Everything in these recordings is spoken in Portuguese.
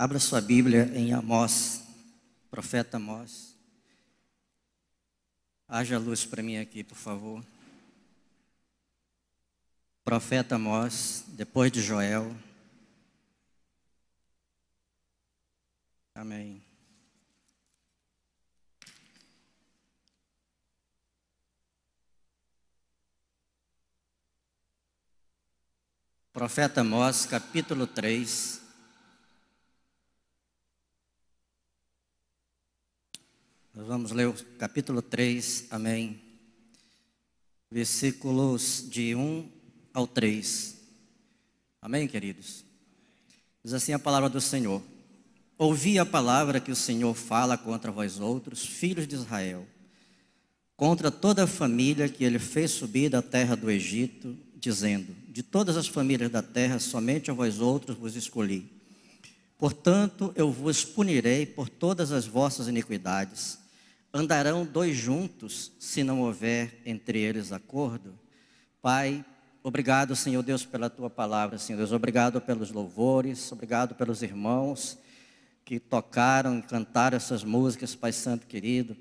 Abra sua Bíblia em Amós, profeta Amós. Haja luz para mim aqui, por favor. Profeta Amós, depois de Joel. Amém. Profeta Amós, capítulo 3. Nós vamos ler o capítulo 3, amém. Versículos de 1 ao 3. Amém, queridos? Diz assim a palavra do Senhor. Ouvi a palavra que o Senhor fala contra vós outros, filhos de Israel, contra toda a família que ele fez subir da terra do Egito, dizendo: de todas as famílias da terra, somente a vós outros vos escolhi. Portanto, eu vos punirei por todas as vossas iniquidades. Andarão dois juntos, se não houver entre eles acordo? Pai, obrigado, Senhor Deus, pela Tua palavra, Senhor Deus. Obrigado pelos louvores, obrigado pelos irmãos que tocaram e cantaram essas músicas, Pai Santo querido.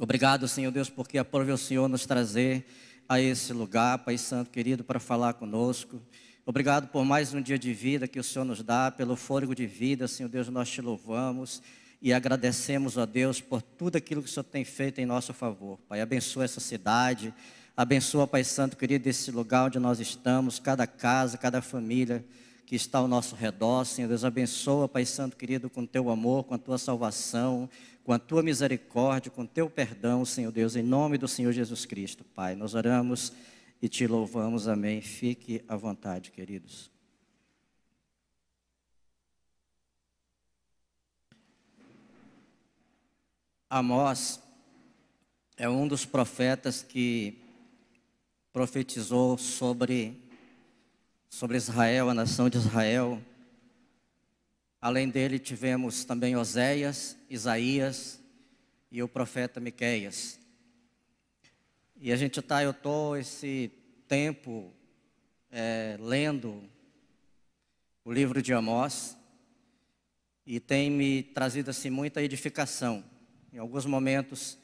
Obrigado, Senhor Deus, porque aprove o Senhor nos trazer a esse lugar, Pai Santo querido, para falar conosco. Obrigado por mais um dia de vida que o Senhor nos dá, pelo fôlego de vida, Senhor Deus, nós te louvamos e agradecemos a Deus por tudo aquilo que o Senhor tem feito em nosso favor. Pai, abençoa essa cidade, abençoa, Pai Santo querido, esse lugar onde nós estamos, cada casa, cada família que está ao nosso redor. Senhor Deus, abençoa, Pai Santo querido, com Teu amor, com a Tua salvação, com a Tua misericórdia, com Teu perdão, Senhor Deus, em nome do Senhor Jesus Cristo. Pai, nós oramos e Te louvamos, amém. Fique à vontade, queridos. Amós é um dos profetas que profetizou sobre Israel, a nação de Israel. Além dele tivemos também Oséias, Isaías e o profeta Miqueias. E eu estou esse tempo lendo o livro de Amós e tem me trazido assim muita edificação. Em alguns momentos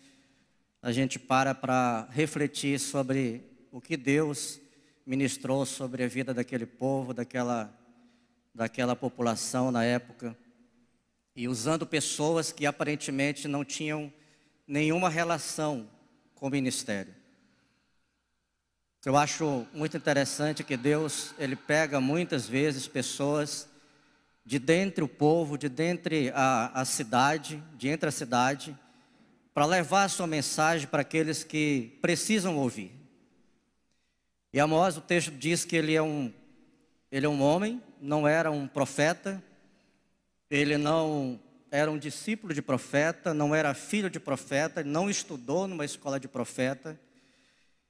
a gente para refletir sobre o que Deus ministrou sobre a vida daquele povo, daquela população na época, e usando pessoas que aparentemente não tinham nenhuma relação com o ministério. Eu acho muito interessante que Deus, Ele pega muitas vezes pessoas de dentro o povo, de dentro a cidade, de entre a cidade, para levar a sua mensagem para aqueles que precisam ouvir. E Amós, o texto diz que ele é um homem, não era um profeta, ele não era um discípulo de profeta, não era filho de profeta, não estudou numa escola de profeta.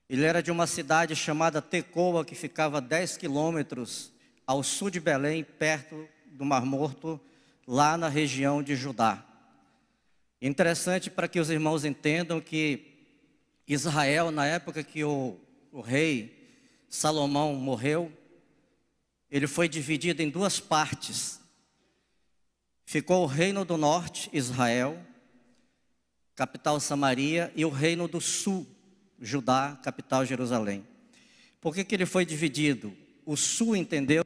Ele era de uma cidade chamada Tecoa, que ficava a 10 quilômetros ao sul de Belém, perto do Mar Morto, lá na região de Judá. Interessante para que os irmãos entendam que Israel, na época que o rei Salomão morreu, ele foi dividido em duas partes. Ficou o reino do norte, Israel, capital Samaria, e o reino do sul, Judá, capital Jerusalém. Por que ele foi dividido? O sul entendeu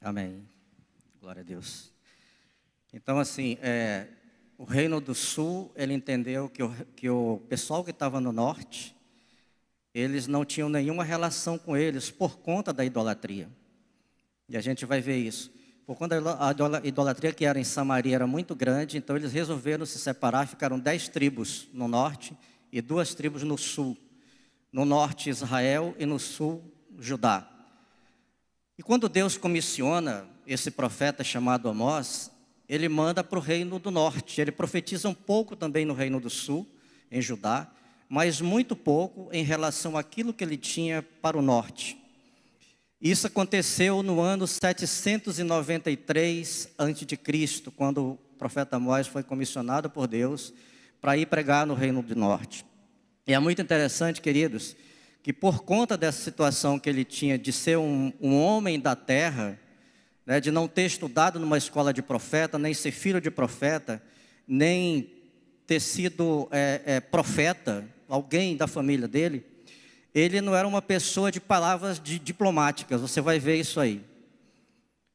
Amém. Glória a Deus. Então, assim, o reino do sul, ele entendeu que o pessoal que estava no norte, eles não tinham nenhuma relação com eles por conta da idolatria. E a gente vai ver isso. Por conta da idolatria que era em Samaria era muito grande, então eles resolveram se separar, ficaram 10 tribos no norte e 2 tribos no sul. No norte, Israel, e no sul, Judá. E quando Deus comissiona esse profeta chamado Amós, ele manda para o reino do norte. Ele profetiza um pouco também no reino do sul, em Judá, mas muito pouco em relação àquilo que ele tinha para o norte. Isso aconteceu no ano 793 a.C., quando o profeta Amós foi comissionado por Deus para ir pregar no reino do norte. E é muito interessante, queridos, que por conta dessa situação que ele tinha de ser um homem da terra, né, de não ter estudado numa escola de profeta, nem ser filho de profeta, nem ter sido profeta, alguém da família dele, ele não era uma pessoa de palavras diplomáticas, você vai ver isso aí.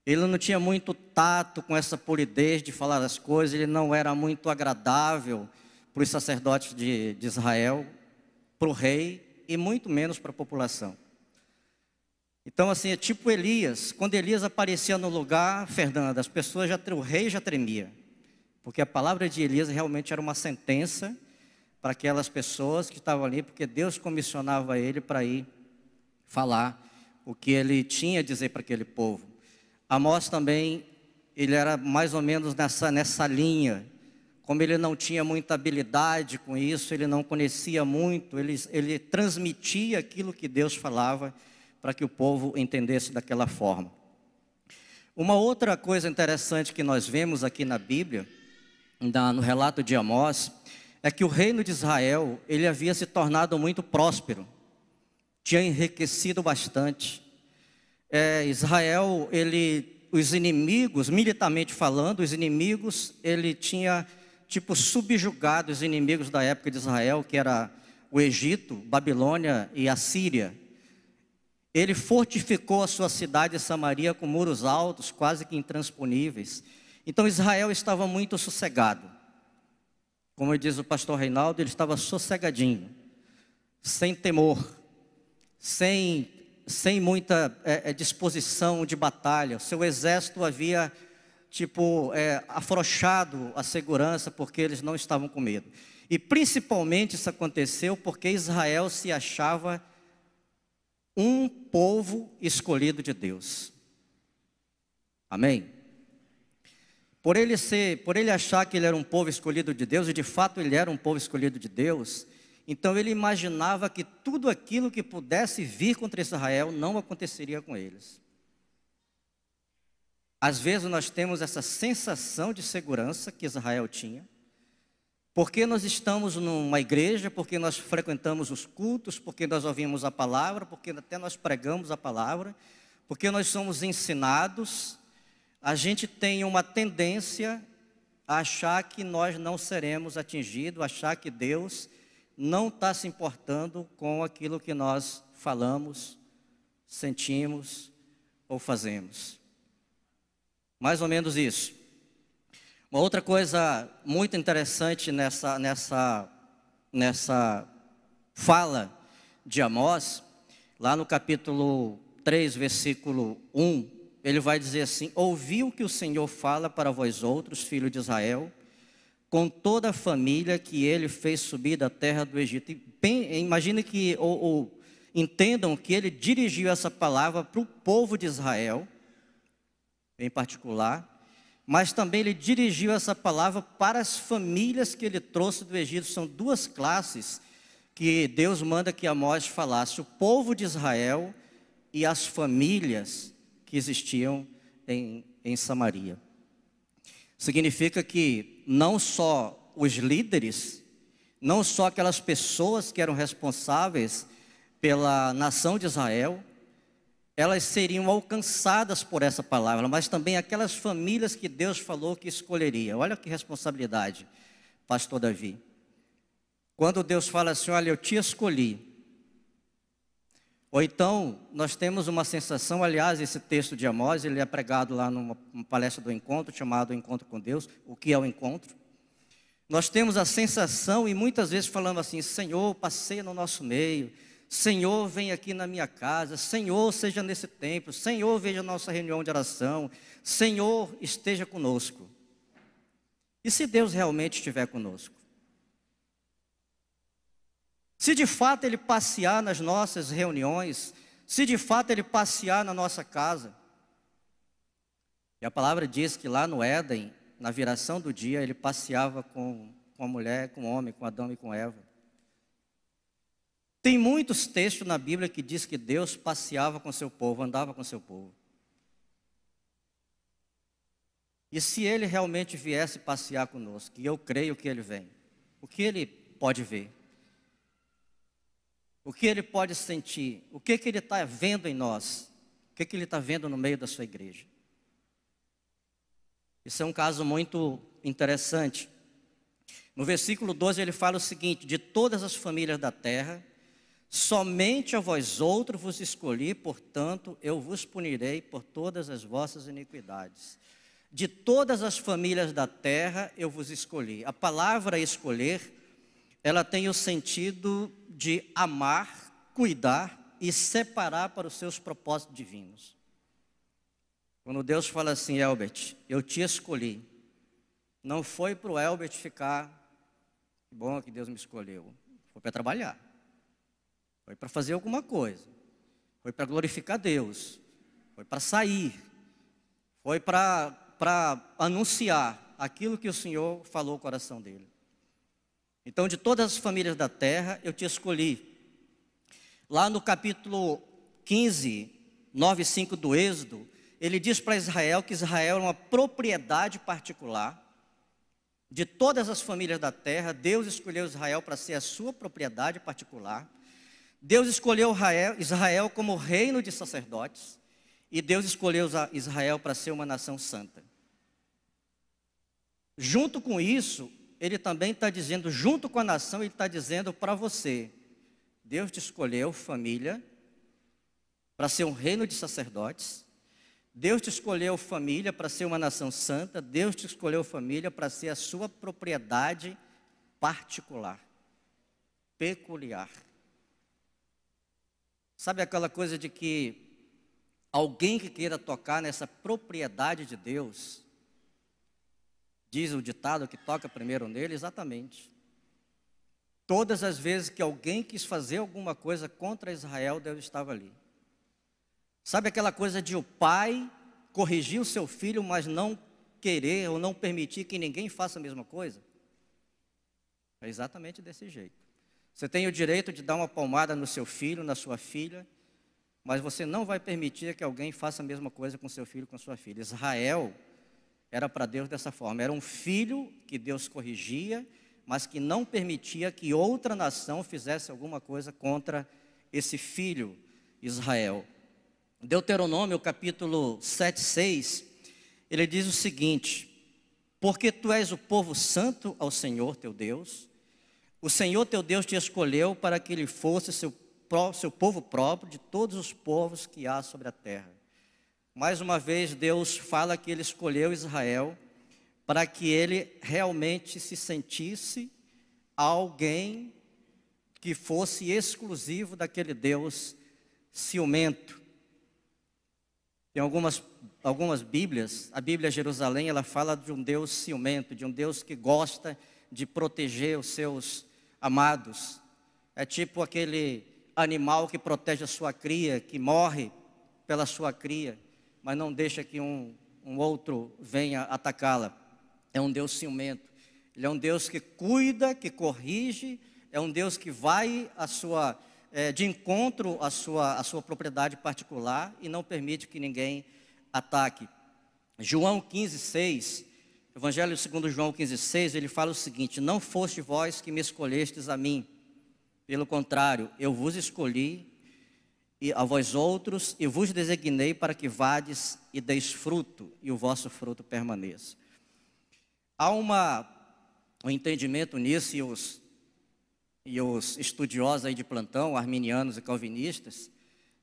Ele não tinha muito tato com essa polidez de falar as coisas, ele não era muito agradável para os sacerdotes de Israel, para o rei e muito menos para a população. Então, assim, é tipo Elias. Quando Elias aparecia no lugar, Fernanda, as pessoas o rei já tremia, porque a palavra de Elias realmente era uma sentença para aquelas pessoas que estavam ali, porque Deus comissionava ele para ir falar o que ele tinha a dizer para aquele povo. Amós também, ele era mais ou menos nessa linha. Como ele não tinha muita habilidade com isso, ele não conhecia muito, ele transmitia aquilo que Deus falava para que o povo entendesse daquela forma. Uma outra coisa interessante que nós vemos aqui na Bíblia, no relato de Amós, é que o reino de Israel, ele havia se tornado muito próspero, tinha enriquecido bastante. Israel, os inimigos, militarmente falando, os inimigos, ele tinha subjugado os inimigos da época de Israel, que era o Egito, Babilônia e a Síria. Ele fortificou a sua cidade de Samaria com muros altos, quase que intransponíveis. Então Israel estava muito sossegado. Como diz o pastor Reinaldo, ele estava sossegadinho, sem temor, sem muita disposição de batalha. Seu exército havia afrouxado a segurança, porque eles não estavam com medo. E principalmente isso aconteceu porque Israel se achava um povo escolhido de Deus. Amém? Por ele achar que ele era um povo escolhido de Deus, e de fato ele era um povo escolhido de Deus, então ele imaginava que tudo aquilo que pudesse vir contra Israel não aconteceria com eles. Às vezes nós temos essa sensação de segurança que Israel tinha, porque nós estamos numa igreja, porque nós frequentamos os cultos, porque nós ouvimos a palavra, porque até nós pregamos a palavra, porque nós somos ensinados, a gente tem uma tendência a achar que nós não seremos atingidos, achar que Deus não está se importando com aquilo que nós falamos, sentimos ou fazemos. Mais ou menos isso. Uma outra coisa muito interessante nessa fala de Amós, lá no capítulo 3, versículo 1, ele vai dizer assim: ouvi o que o Senhor fala para vós outros, filhos de Israel, com toda a família que ele fez subir da terra do Egito. Imagine que, ou entendam que ele dirigiu essa palavra para o povo de Israel, em particular, mas também ele dirigiu essa palavra para as famílias que ele trouxe do Egito. São duas classes que Deus manda que Amós falasse: o povo de Israel e as famílias que existiam em Samaria. Significa que não só os líderes, não só aquelas pessoas que eram responsáveis pela nação de Israel, elas seriam alcançadas por essa palavra, mas também aquelas famílias que Deus falou que escolheria. Olha que responsabilidade, pastor Davi. Quando Deus fala assim: olha, eu te escolhi. Ou então, nós temos uma sensação, aliás, esse texto de Amós, ele é pregado lá numa palestra do encontro, chamado Encontro com Deus. O que é o encontro? Nós temos a sensação, e muitas vezes falamos assim: Senhor, passeia no nosso meio, Senhor, vem aqui na minha casa, Senhor, seja nesse templo, Senhor, veja a nossa reunião de oração, Senhor, esteja conosco. E se Deus realmente estiver conosco? Se de fato Ele passear nas nossas reuniões, se de fato Ele passear na nossa casa, E a palavra diz que lá no Éden, na viração do dia, ele passeava com a mulher, com o homem, com Adão e com Eva. Tem muitos textos na Bíblia que diz que Deus passeava com seu povo, andava com seu povo. E se ele realmente viesse passear conosco, e eu creio que ele vem, o que ele pode ver? O que ele pode sentir? O que ele está vendo em nós? O que ele está vendo no meio da sua igreja? Isso é um caso muito interessante. No versículo 12 ele fala o seguinte: de todas as famílias da terra, somente a vós outros vos escolhi, portanto eu vos punirei por todas as vossas iniquidades. De todas as famílias da terra eu vos escolhi. A palavra escolher, ela tem o sentido de amar, cuidar e separar para os seus propósitos divinos. Quando Deus fala assim: Elbert, eu te escolhi, não foi para o Elbert ficar, que bom que Deus me escolheu, foi para trabalhar, foi para fazer alguma coisa, foi para glorificar Deus, foi para sair, foi para anunciar aquilo que o Senhor falou ao coração dele. Então, de todas as famílias da terra, eu te escolhi. Lá no capítulo 15, 9 e 5 do Êxodo, ele diz para Israel que Israel é uma propriedade particular. De todas as famílias da terra, Deus escolheu Israel para ser a sua propriedade particular. Deus escolheu Israel como reino de sacerdotes. E Deus escolheu Israel para ser uma nação santa. Junto com isso, ele também está dizendo, junto com a nação, ele está dizendo para você: Deus te escolheu, família, para ser um reino de sacerdotes. Deus te escolheu, família, para ser uma nação santa. Deus te escolheu, família, para ser a sua propriedade particular, peculiar. Sabe aquela coisa de que alguém que queira tocar nessa propriedade de Deus, diz o ditado que toca primeiro nele, exatamente. Todas as vezes que alguém quis fazer alguma coisa contra Israel, Deus estava ali. Sabe aquela coisa de o pai corrigir o seu filho, mas não querer ou não permitir que ninguém faça a mesma coisa? É exatamente desse jeito. Você tem o direito de dar uma palmada no seu filho, na sua filha, mas você não vai permitir que alguém faça a mesma coisa com seu filho, com sua filha. Israel era para Deus dessa forma. Era um filho que Deus corrigia, mas que não permitia que outra nação fizesse alguma coisa contra esse filho Israel. Deuteronômio, capítulo 7, 6, ele diz o seguinte: porque tu és o povo santo ao Senhor teu Deus, o Senhor teu Deus te escolheu para que ele fosse seu povo próprio de todos os povos que há sobre a terra. Mais uma vez, Deus fala que ele escolheu Israel para que ele realmente se sentisse alguém que fosse exclusivo daquele Deus ciumento. Tem algumas Bíblias, a Bíblia Jerusalém, ela fala de um Deus ciumento, de um Deus que gosta de proteger os seus amados. É tipo aquele animal que protege a sua cria, que morre pela sua cria, mas não deixa que um outro venha atacá-la. É um Deus ciumento. Ele é um Deus que cuida, que corrige, é um Deus que vai de encontro à sua propriedade particular e não permite que ninguém ataque. João 15, 6, Evangelho segundo João 15, 6, ele fala o seguinte: não foste vós que me escolhestes a mim, pelo contrário, eu vos escolhi e a vós outros, e vos designei para que vades e deis fruto, e o vosso fruto permaneça. Há um entendimento nisso, e os estudiosos aí de plantão, arminianos e calvinistas,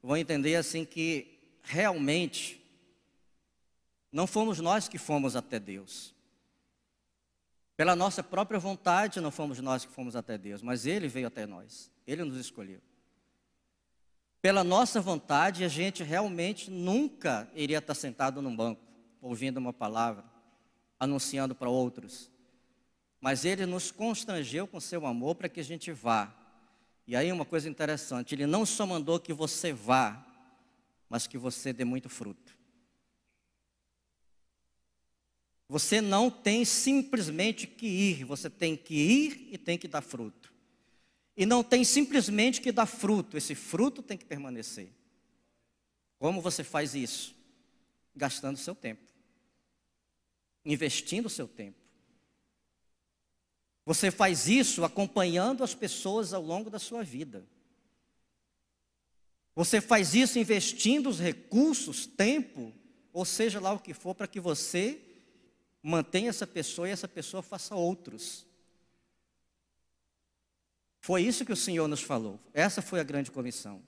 vão entender assim que realmente não fomos nós que fomos até Deus. Pela nossa própria vontade não fomos nós que fomos até Deus, mas Ele veio até nós, Ele nos escolheu. Pela nossa vontade, a gente realmente nunca iria estar sentado num banco, ouvindo uma palavra, anunciando para outros. Mas Ele nos constrangeu com seu amor para que a gente vá. E aí uma coisa interessante, Ele não só mandou que você vá, mas que você dê muito fruto. Você não tem simplesmente que ir, você tem que ir e tem que dar fruto. E não tem simplesmente que dar fruto, esse fruto tem que permanecer. Como você faz isso? Gastando seu tempo, investindo seu tempo. Você faz isso acompanhando as pessoas ao longo da sua vida. Você faz isso investindo os recursos, tempo, ou seja lá o que for, para que você mantenha essa pessoa e essa pessoa faça outros. Foi isso que o Senhor nos falou. Essa foi a grande comissão.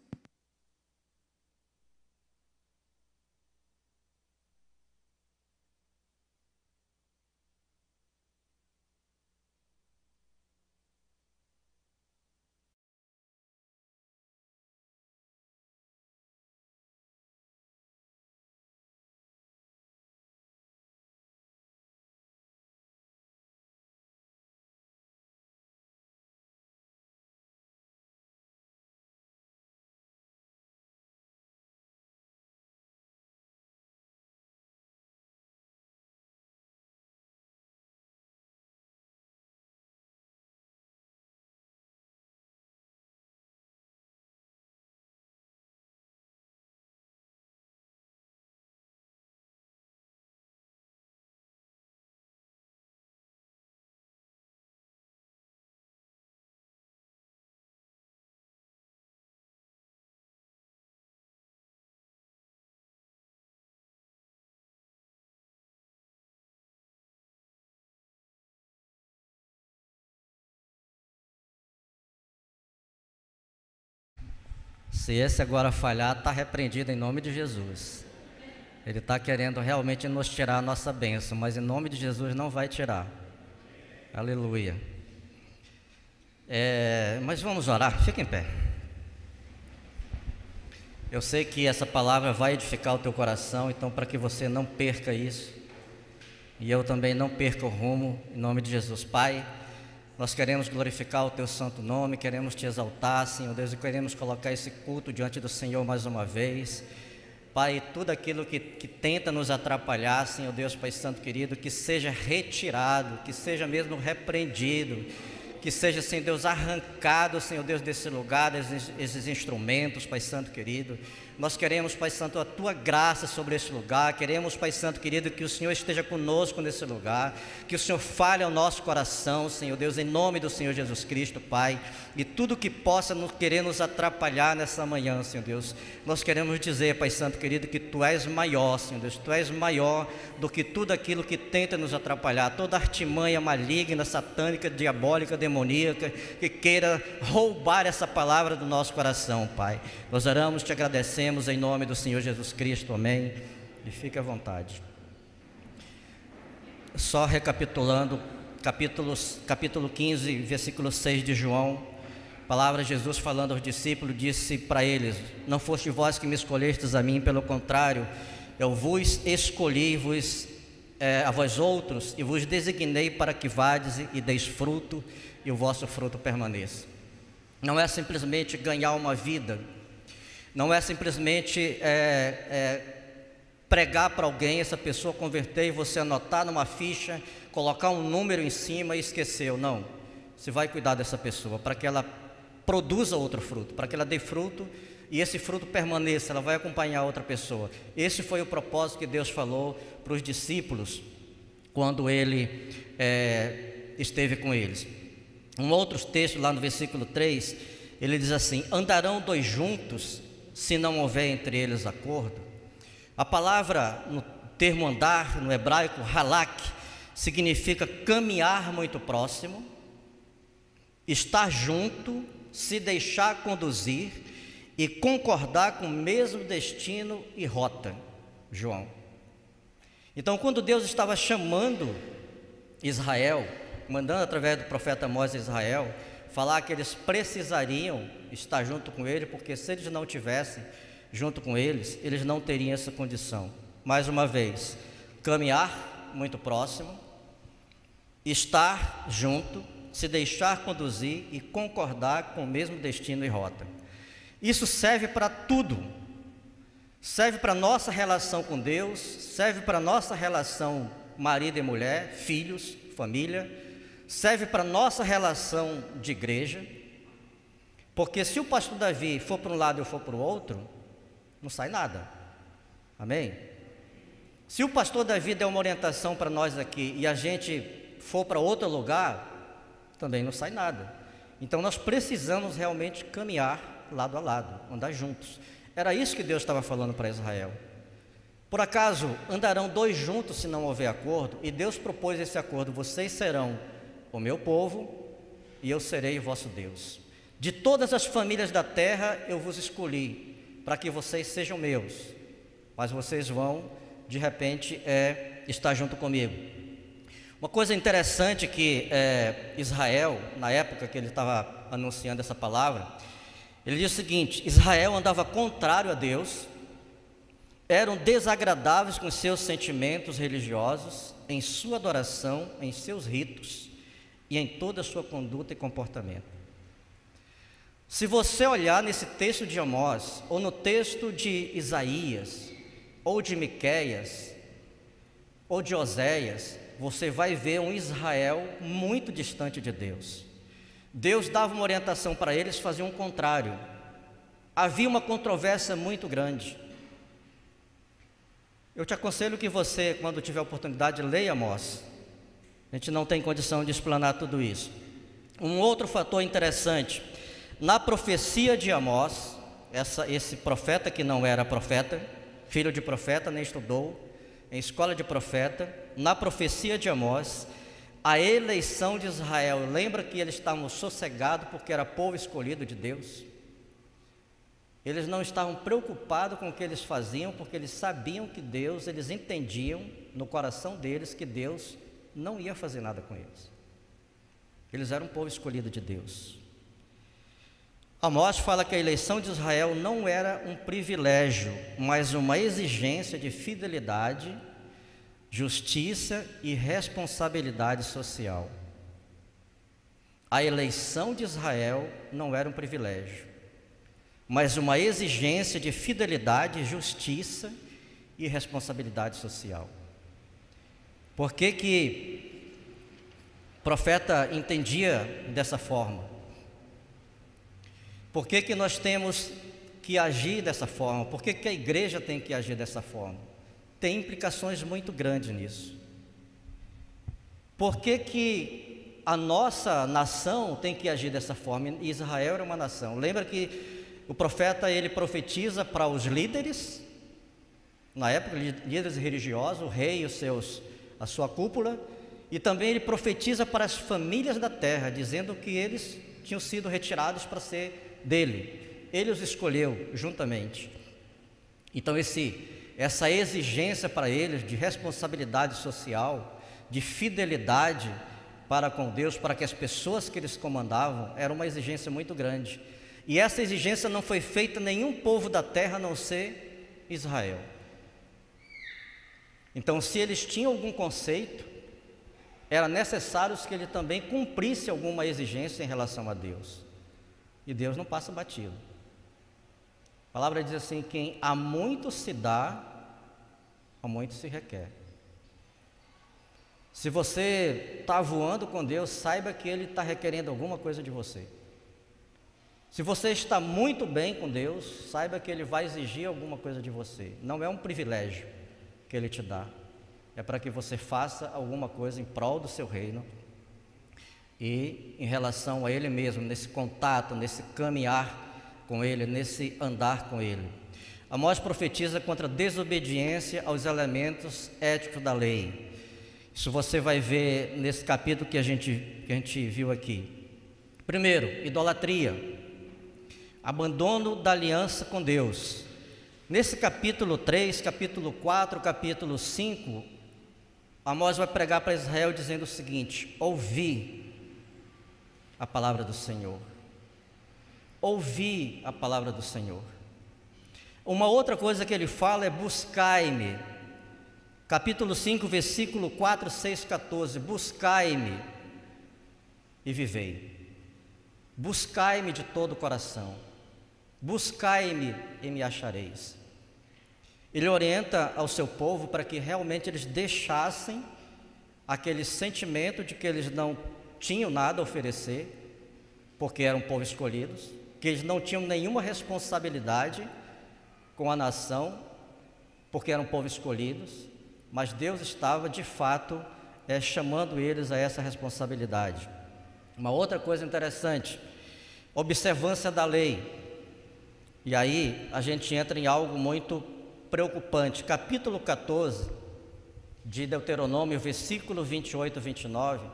Se esse agora falhar, está repreendido em nome de Jesus. Ele está querendo realmente nos tirar a nossa bênção, mas em nome de Jesus não vai tirar. Aleluia. Mas vamos orar, fica em pé. Eu sei que essa palavra vai edificar o teu coração, então para que você não perca isso, e eu também não perca o rumo, em nome de Jesus. Pai, nós queremos glorificar o teu santo nome, queremos te exaltar, Senhor Deus, e queremos colocar esse culto diante do Senhor mais uma vez. Pai, tudo aquilo que tenta nos atrapalhar, Senhor Deus, Pai Santo querido, que seja retirado, que seja mesmo repreendido, que seja, Senhor Deus, arrancado, Senhor Deus, desse lugar, desses instrumentos, Pai Santo querido. Nós queremos, Pai Santo, a Tua graça sobre esse lugar. Queremos, Pai Santo querido, que o Senhor esteja conosco nesse lugar, que o Senhor fale ao nosso coração, Senhor Deus, em nome do Senhor Jesus Cristo, Pai. E tudo que possa querer nos atrapalhar nessa manhã, Senhor Deus, nós queremos dizer, Pai Santo querido, que Tu és maior, Senhor Deus, Tu és maior do que tudo aquilo que tenta nos atrapalhar, toda artimanha maligna, satânica, diabólica, demoníaca, que queira roubar essa palavra do nosso coração, Pai. Nós oramos, te agradecemos em nome do Senhor Jesus Cristo, amém. E fique à vontade. Só recapitulando, capítulo 15, versículo 6 de João, palavra de Jesus falando aos discípulos, disse para eles: não foste vós que me escolhestes a mim, pelo contrário, eu vos escolhi, a vós outros, e vos designei para que vades e deis fruto, e o vosso fruto permaneça. Não é simplesmente ganhar uma vida, não é simplesmente pregar para alguém, essa pessoa converter e você anotar numa ficha, colocar um número em cima e esqueceu. Não, você vai cuidar dessa pessoa para que ela produza outro fruto, para que ela dê fruto e esse fruto permaneça, ela vai acompanhar outra pessoa. Esse foi o propósito que Deus falou para os discípulos quando Ele esteve com eles. Um outro texto lá no versículo 3, ele diz assim: andarão dois juntos se não houver entre eles acordo. A palavra, no termo andar, no hebraico, halak, significa caminhar muito próximo, estar junto, se deixar conduzir e concordar com o mesmo destino e rota. João. Então, quando Deus estava chamando Israel, mandando através do profeta Amós a Israel, falar que eles precisariam estar junto com ele, porque se eles não tivessem junto com eles, eles não teriam essa condição. Mais uma vez, caminhar muito próximo, estar junto, se deixar conduzir e concordar com o mesmo destino e rota. Isso serve para tudo. Serve para a nossa relação com Deus, serve para a nossa relação marido e mulher, filhos, família, serve para nossa relação de igreja, porque se o pastor Davi for para um lado e eu for para o outro, não sai nada, amém? Se o pastor Davi der uma orientação para nós aqui e a gente for para outro lugar, também não sai nada. Então nós precisamos realmente caminhar lado a lado, andar juntos. Era isso que Deus estava falando para Israel. Por acaso andarão dois juntos se não houver acordo? E Deus propôs esse acordo: vocês serão o meu povo e eu serei o vosso Deus. De todas as famílias da terra eu vos escolhi para que vocês sejam meus, mas vocês vão de repente estar junto comigo. Uma coisa interessante que Israel, na época que ele estava anunciando essa palavra, ele diz o seguinte: Israel andava contrário a Deus, eram desagradáveis com seus sentimentos religiosos, em sua adoração, em seus ritos e em toda a sua conduta e comportamento. Se você olhar nesse texto de Amós, ou no texto de Isaías, ou de Miqueias, ou de Oséias, você vai ver um Israel muito distante de Deus. Deus dava uma orientação para eles, faziam o contrário. Havia uma controvérsia muito grande. Eu te aconselho que você, quando tiver oportunidade, leia Amós. A gente não tem condição de explanar tudo isso. Um outro fator interessante, na profecia de Amós, esse profeta que não era profeta, filho de profeta, nem estudou em escola de profeta, na profecia de Amós, a eleição de Israel, lembra que eles estavam sossegados porque era povo escolhido de Deus? Eles não estavam preocupados com o que eles faziam, porque eles sabiam que Deus, eles entendiam no coração deles que Deus não ia fazer nada com eles. Eles eram um povo escolhido de Deus. Amós fala que a eleição de Israel não era um privilégio, mas uma exigência de fidelidade, justiça e responsabilidade social. A eleição de Israel não era um privilégio, mas uma exigência de fidelidade, justiça e responsabilidade social. Por que o profeta entendia dessa forma? Por que nós temos que agir dessa forma? Por que a igreja tem que agir dessa forma? Tem implicações muito grandes nisso. Por que a nossa nação tem que agir dessa forma? Israel era uma nação. Lembra que o profeta, ele profetiza para os líderes, na época, líderes religiosos, o rei e a sua cúpula, e também ele profetiza para as famílias da terra, dizendo que eles tinham sido retirados para ser dele. Ele os escolheu juntamente. Então essa exigência para eles de responsabilidade social, de fidelidade para com Deus, para que as pessoas que eles comandavam, era uma exigência muito grande. E essa exigência não foi feita a nenhum povo da terra a não ser Israel. Então, se eles tinham algum conceito, era necessário que ele também cumprisse alguma exigência em relação a Deus. E Deus não passa batido. A palavra diz assim: quem a muito se dá, a muito se requer. Se você está voando com Deus, saiba que Ele está requerendo alguma coisa de você. Se você está muito bem com Deus, saiba que Ele vai exigir alguma coisa de você. Não é um privilégio que Ele te dá, é para que você faça alguma coisa em prol do seu reino e em relação a Ele mesmo, nesse contato, nesse caminhar com Ele, nesse andar com Ele. Amós profetiza contra a desobediência aos elementos éticos da lei. Isso você vai ver nesse capítulo que a gente viu aqui. Primeiro, idolatria, abandono da aliança com Deus. Nesse capítulo 3, capítulo 4, capítulo 5, Amós vai pregar para Israel dizendo o seguinte: ouvi a palavra do Senhor. Ouvi a palavra do Senhor. Uma outra coisa que ele fala é: buscai-me. Capítulo 5, versículo 4, 6, 14. Buscai-me e vivei. Buscai-me de todo o coração. Buscai-me e me achareis. Ele orienta ao seu povo para que realmente eles deixassem aquele sentimento de que eles não tinham nada a oferecer, porque eram um povo escolhidos, que eles não tinham nenhuma responsabilidade com a nação, porque eram um povo escolhidos, mas Deus estava de fato chamando eles a essa responsabilidade. Uma outra coisa interessante, observância da lei. E aí a gente entra em algo muito preocupante. Capítulo 14 de Deuteronômio, versículo 28 e 29,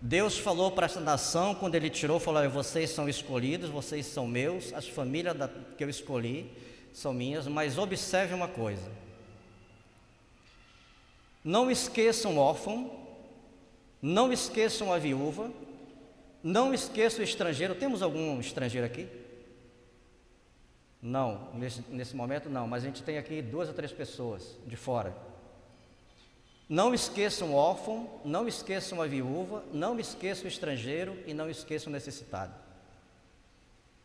Deus falou para essa nação, quando Ele tirou, falou: vocês são escolhidos, vocês são meus, as famílias que eu escolhi são minhas, mas observe uma coisa: não esqueçam o órfão, não esqueçam a viúva, não esqueçam o estrangeiro. Temos algum estrangeiro aqui? Não, nesse momento não, mas a gente tem aqui 2 ou 3 pessoas de fora. Não esqueçam o órfão, não esqueçam a viúva, não esqueçam o estrangeiro e não esqueçam o necessitado.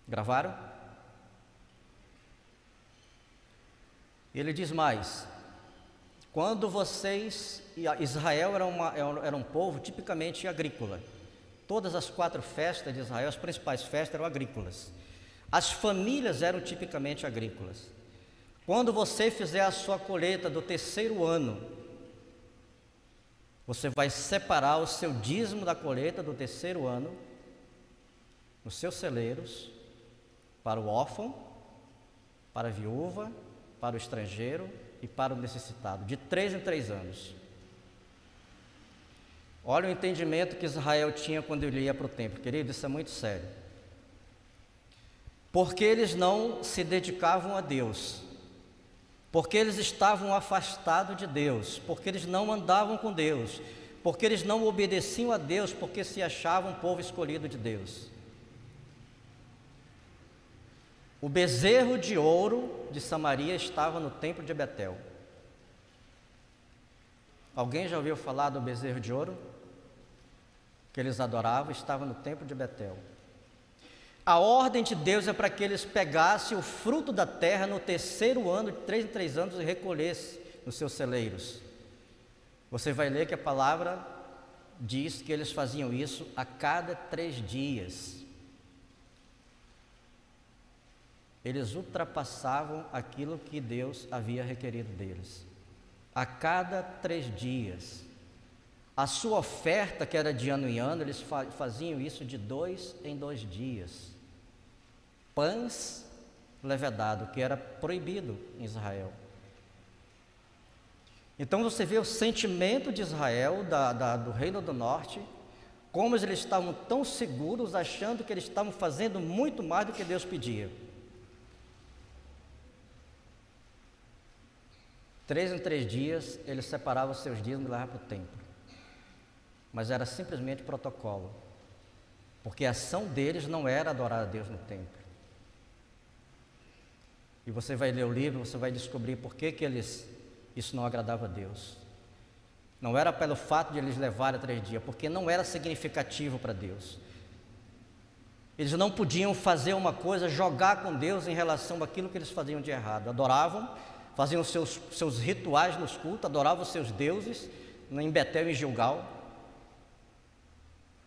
Gravaram? Ele diz mais: quando vocês, Israel era um povo tipicamente agrícola. Todas as 4 festas de Israel, as principais festas eram agrícolas. As famílias eram tipicamente agrícolas. Quando você fizer a sua colheita do 3º ano, você vai separar o seu dízimo da colheita do 3º ano, nos seus celeiros, para o órfão, para a viúva, para o estrangeiro e para o necessitado, de 3 em 3 anos. Olha o entendimento que Israel tinha quando ele ia para o templo, querido, isso é muito sério. Porque eles não se dedicavam a Deus, porque eles estavam afastados de Deus, porque eles não andavam com Deus, porque eles não obedeciam a Deus, porque se achavam um povo escolhido de Deus. O bezerro de ouro de Samaria estava no templo de Betel. Alguém já ouviu falar do bezerro de ouro? Que eles adoravam, estava no templo de Betel. A ordem de Deus é para que eles pegassem o fruto da terra no 3º ano, de 3 em 3 anos, e recolhessem nos seus celeiros. Você vai ler que a palavra diz que eles faziam isso a cada 3 dias. Eles ultrapassavam aquilo que Deus havia requerido deles. A cada 3 dias. A sua oferta, que era de ano em ano, eles faziam isso de 2 em 2 dias. Pães levedado, que era proibido em Israel. Então você vê o sentimento de Israel, do Reino do Norte, como eles estavam tão seguros, achando que eles estavam fazendo muito mais do que Deus pedia. 3 em 3 dias, eles separavam os seus dízimos e levavam para o templo. Mas era simplesmente protocolo, porque a ação deles não era adorar a Deus no templo. E você vai ler o livro, você vai descobrir por que isso não agradava a Deus. Não era pelo fato de eles levarem 3 dias, porque não era significativo para Deus. Eles não podiam fazer uma coisa, jogar com Deus em relação àquilo que eles faziam de errado. Adoravam, faziam seus rituais nos cultos, adoravam os seus deuses, em Betel e em Gilgal.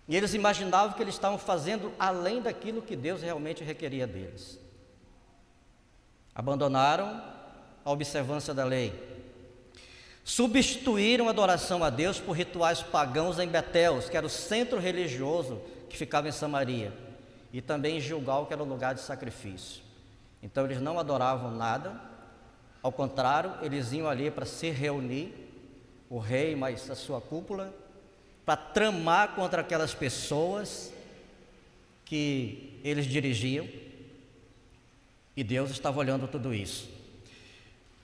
E eles imaginavam que eles estavam fazendo além daquilo que Deus realmente requeria deles. Abandonaram a observância da lei. Substituíram a adoração a Deus por rituais pagãos em Betel, que era o centro religioso que ficava em Samaria, e também em Gilgal, que era o lugar de sacrifício. Então eles não adoravam nada, ao contrário, eles iam ali para se reunir, o rei mais a sua cúpula, para tramar contra aquelas pessoas que eles dirigiam, e Deus estava olhando tudo isso.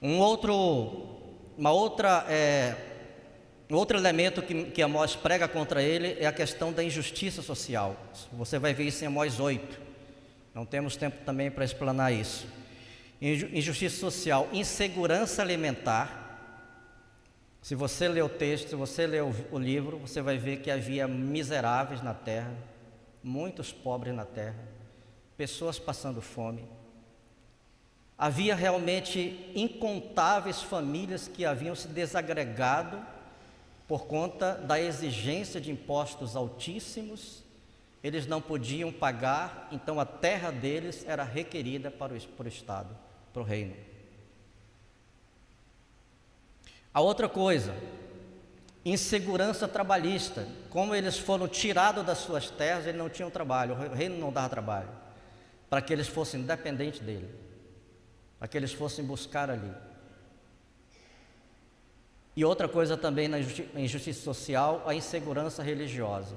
Um outro elemento que Amós prega contra ele é a questão da injustiça social. Você vai ver isso em Amós 8. Não temos tempo também para explanar isso. Injustiça social, insegurança alimentar. Se você ler o texto, se você ler o livro, você vai ver que havia miseráveis na terra, muitos pobres na terra, pessoas passando fome. Havia realmente incontáveis famílias que haviam se desagregado por conta da exigência de impostos altíssimos, eles não podiam pagar, então a terra deles era requerida para o Estado, para o reino. A outra coisa, insegurança trabalhista. Como eles foram tirados das suas terras, eles não tinham trabalho, o reino não dava trabalho, para que eles fossem dependentes dele, para que eles fossem buscar ali. E outra coisa também na injustiça social, a insegurança religiosa.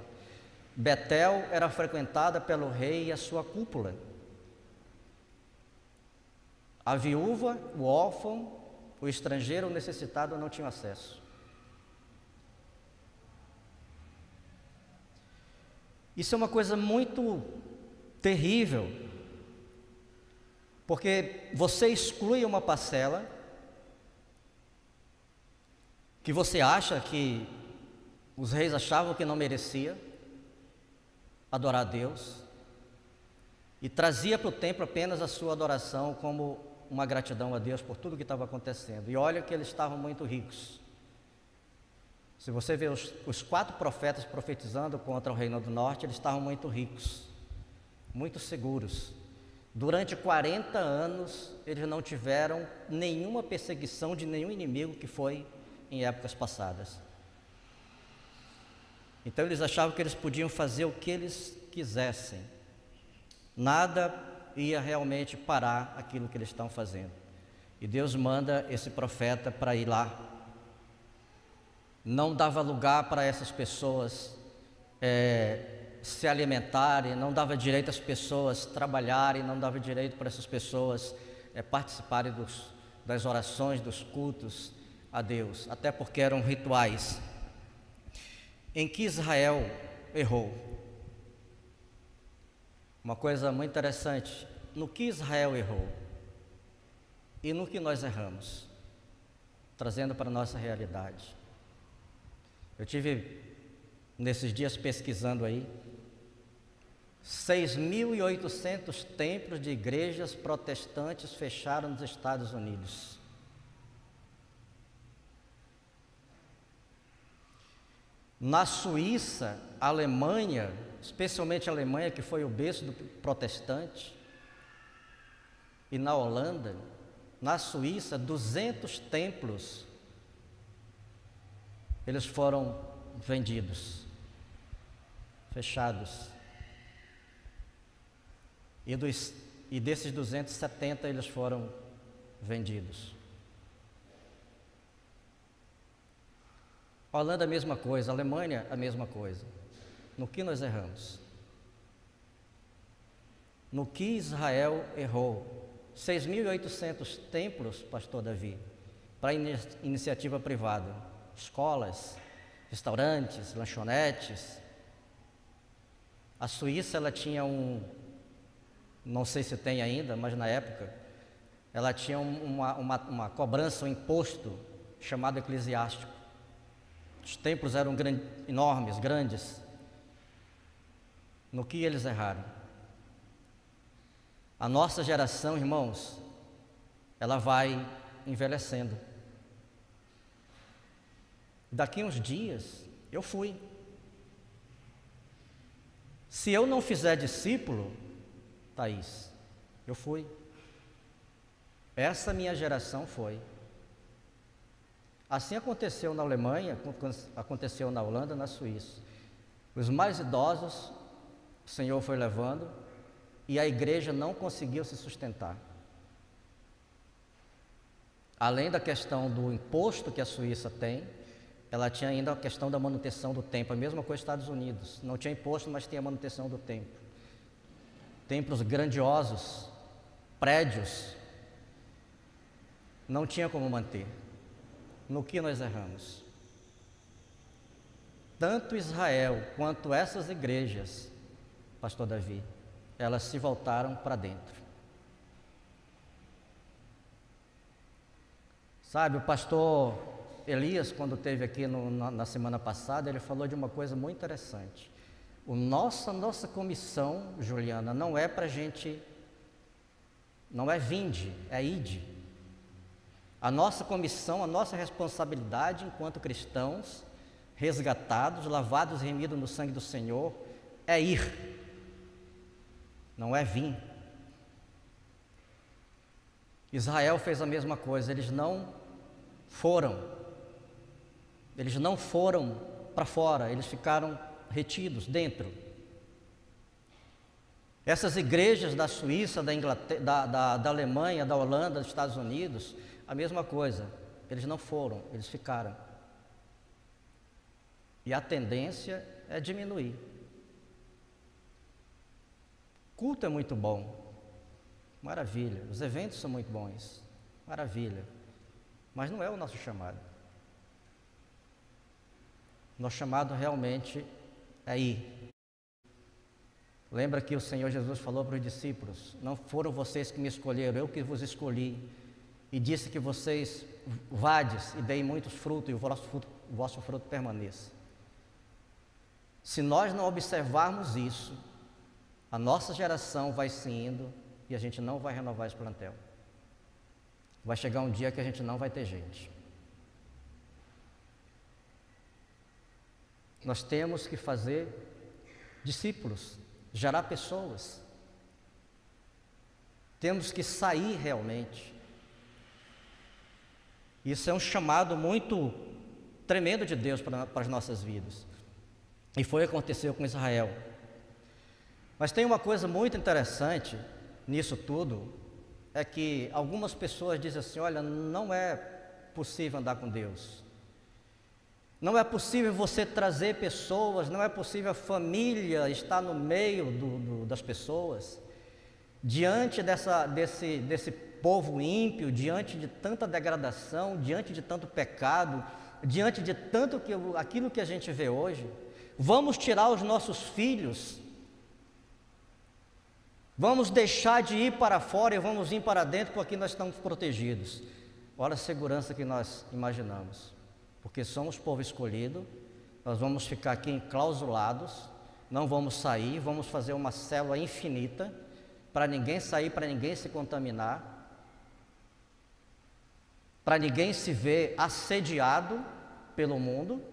Betel era frequentada pelo rei e a sua cúpula. A viúva, o órfão, o estrangeiro, o necessitado não tinham acesso. Isso é uma coisa muito terrível, porque você exclui uma parcela que você acha que os reis achavam que não merecia adorar a Deus, e trazia para o templo apenas a sua adoração como uma gratidão a Deus por tudo que estava acontecendo. E olha que eles estavam muito ricos. Se você vê os 4 profetas profetizando contra o Reino do Norte, eles estavam muito ricos, muito seguros. Durante 40 anos, eles não tiveram nenhuma perseguição de nenhum inimigo que foi em épocas passadas. Então eles achavam que eles podiam fazer o que eles quisessem. Nada ia realmente parar aquilo que eles estão fazendo. E Deus manda esse profeta para ir lá. Não dava lugar para essas pessoas se alimentarem, não dava direito às pessoas trabalharem, não dava direito para essas pessoas participarem das orações, dos cultos a Deus, até porque eram rituais em que Israel errou. Uma coisa muito interessante, no que Israel errou e no que nós erramos, trazendo para a nossa realidade. Eu tive nesses dias pesquisando aí 6.800 templos de igrejas protestantes fecharam nos Estados Unidos. Na Suíça, Alemanha, especialmente a Alemanha, que foi o berço do protestante, e na Holanda, na Suíça, 200 templos, eles foram vendidos, fechados. E desses 270, eles foram vendidos. A Holanda a mesma coisa, a Alemanha a mesma coisa. No que nós erramos? No que Israel errou? 6.800 templos, pastor Davi, para iniciativa privada, escolas, restaurantes, lanchonetes. A Suíça, ela tinha não sei se tem ainda, mas na época, ela tinha uma cobrança, um imposto chamado eclesiástico. Os templos eram enormes, grandes. No que eles erraram? A nossa geração, irmãos, ela vai envelhecendo. Daqui uns dias, eu fui. Se eu não fizer discípulo, Thaís, eu fui. Essa minha geração foi. Assim aconteceu na Alemanha, aconteceu na Holanda, na Suíça. Os mais idosos, o Senhor foi levando, e a igreja não conseguiu se sustentar. Além da questão do imposto que a Suíça tem, ela tinha ainda a questão da manutenção do templo, a mesma coisa nos Estados Unidos. Não tinha imposto, mas tinha a manutenção do templo. Templos grandiosos, prédios, não tinha como manter. No que nós erramos? Tanto Israel quanto essas igrejas, pastor Davi, elas se voltaram para dentro. Sabe, o pastor Elias, quando esteve aqui na semana passada, ele falou de uma coisa muito interessante. Nossa comissão, Juliana, não é para a gente, não é vinde, é ide. A nossa comissão, a nossa responsabilidade enquanto cristãos resgatados, lavados e remidos no sangue do Senhor, é ir, não é vir. Israel fez a mesma coisa, eles não foram para fora, eles ficaram retidos dentro. Essas igrejas da Suíça, da Inglaterra, da Alemanha, da Holanda, dos Estados Unidos, a mesma coisa, eles não foram, eles ficaram. E a tendência é diminuir. Culto é muito bom, maravilha, os eventos são muito bons, maravilha, mas não é o nosso chamado. Nosso chamado realmente é ir. Lembra que o Senhor Jesus falou para os discípulos: não foram vocês que me escolheram, eu que vos escolhi, e disse que vocês vades e deem muitos frutos, e o vosso fruto permaneça. Se nós não observarmos isso, a nossa geração vai se indo e a gente não vai renovar esse plantel. Vai chegar um dia que a gente não vai ter gente. Nós temos que fazer discípulos, gerar pessoas. Temos que sair realmente. Isso é um chamado muito tremendo de Deus para as nossas vidas. E foi o que aconteceu com Israel. Mas tem uma coisa muito interessante nisso tudo, é que algumas pessoas dizem assim: olha, não é possível andar com Deus. Não é possível você trazer pessoas, não é possível a família estar no meio das pessoas, diante desse povo ímpio, diante de tanta degradação, diante de tanto pecado, diante de aquilo que a gente vê hoje. Vamos tirar os nossos filhos, vamos deixar de ir para fora e vamos ir para dentro, porque nós estamos protegidos. Olha a segurança que nós imaginamos. Porque somos povo escolhido, nós vamos ficar aqui enclausulados, não vamos sair, vamos fazer uma célula infinita, para ninguém sair, para ninguém se contaminar, para ninguém se ver assediado pelo mundo,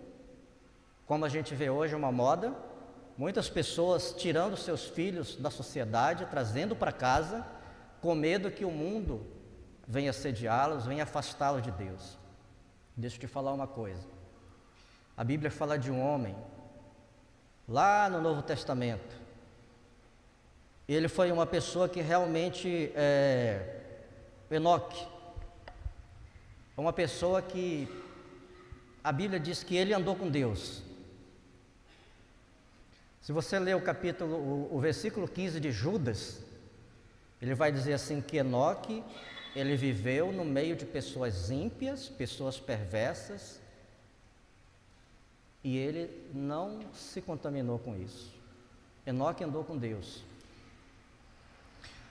como a gente vê hoje uma moda, muitas pessoas tirando seus filhos da sociedade, trazendo para casa, com medo que o mundo venha assediá-los, venha afastá-los de Deus. Deixa eu te falar uma coisa. A Bíblia fala de um homem, lá no Novo Testamento. Ele foi uma pessoa que realmente, Enoque, uma pessoa que a Bíblia diz que ele andou com Deus. Se você ler o versículo 15 de Judas, ele vai dizer assim que Enoque, ele viveu no meio de pessoas ímpias, pessoas perversas, e ele não se contaminou com isso. Enoque andou com Deus.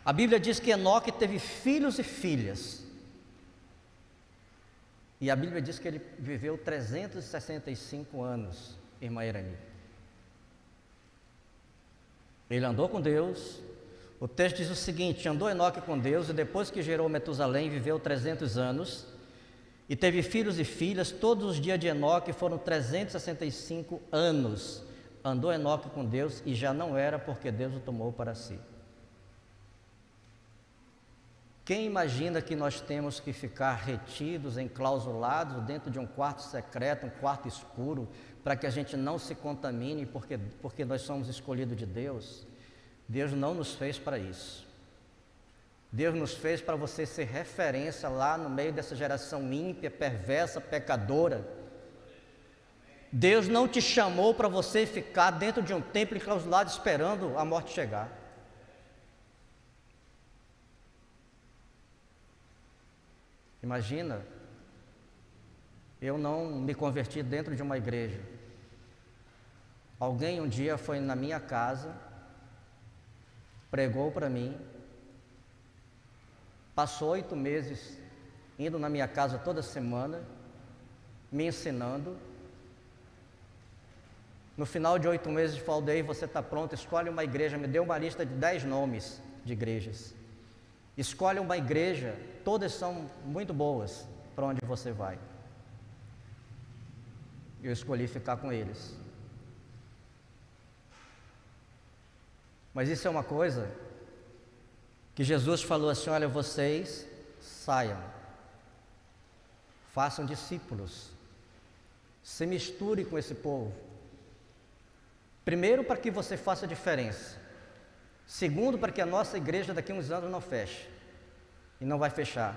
A Bíblia diz que Enoque teve filhos e filhas, e a Bíblia diz que ele viveu 365 anos, irmã Irani. Ele andou com Deus. O texto diz o seguinte: andou Enoque com Deus, e depois que gerou Metusalém, viveu 300 anos, e teve filhos e filhas. Todos os dias de Enoque foram 365 anos. Andou Enoque com Deus, e já não era, porque Deus o tomou para si. Quem imagina que nós temos que ficar retidos, enclausulados dentro de um quarto secreto, um quarto escuro, para que a gente não se contamine, porque nós somos escolhidos de Deus? Deus não nos fez para isso. Deus nos fez para você ser referência lá no meio dessa geração ímpia, perversa, pecadora. Deus não te chamou para você ficar dentro de um templo enclausulado esperando a morte chegar. Imagina, eu não me converti dentro de uma igreja. Alguém um dia foi na minha casa, pregou para mim, passou 8 meses indo na minha casa toda semana, me ensinando. No final de 8 meses falou: "Daí você está pronto, escolhe uma igreja", me deu uma lista de 10 nomes de igrejas. Escolhe uma igreja, todas são muito boas para onde você vai. eu escolhi ficar com eles. Mas isso é uma coisa que Jesus falou assim: olha, vocês saiam, façam discípulos, se misture com esse povo. Primeiro, para que você faça diferença. Segundo, para que a nossa igreja daqui a uns anos não feche. E não vai fechar,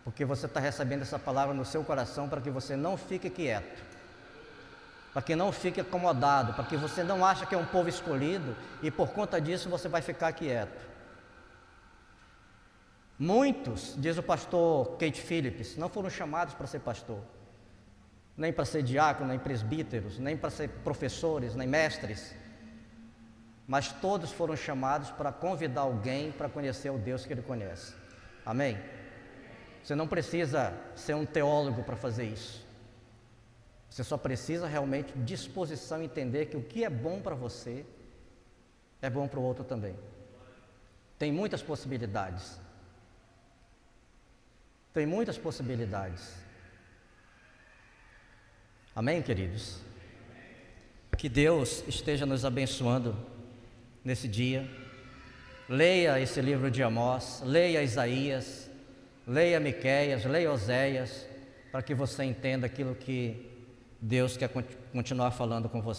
porque você está recebendo essa palavra no seu coração para que você não fique quieto, para que não fique acomodado, para que você não ache que é um povo escolhido e por conta disso você vai ficar quieto. Muitos, diz o pastor Kate Phillips, não foram chamados para ser pastor, nem para ser diácono, nem presbíteros, nem para ser professores, nem mestres, mas todos foram chamados para convidar alguém para conhecer o Deus que ele conhece. Amém? Você não precisa ser um teólogo para fazer isso. Você só precisa realmente disposição e entender que o que é bom para você é bom para o outro também. Tem muitas possibilidades. Tem muitas possibilidades. Amém, queridos? Que Deus esteja nos abençoando nesse dia. Leia esse livro de Amós, leia Isaías, leia Miqueias, leia Oséias, para que você entenda aquilo que Deus quer continuar falando com você.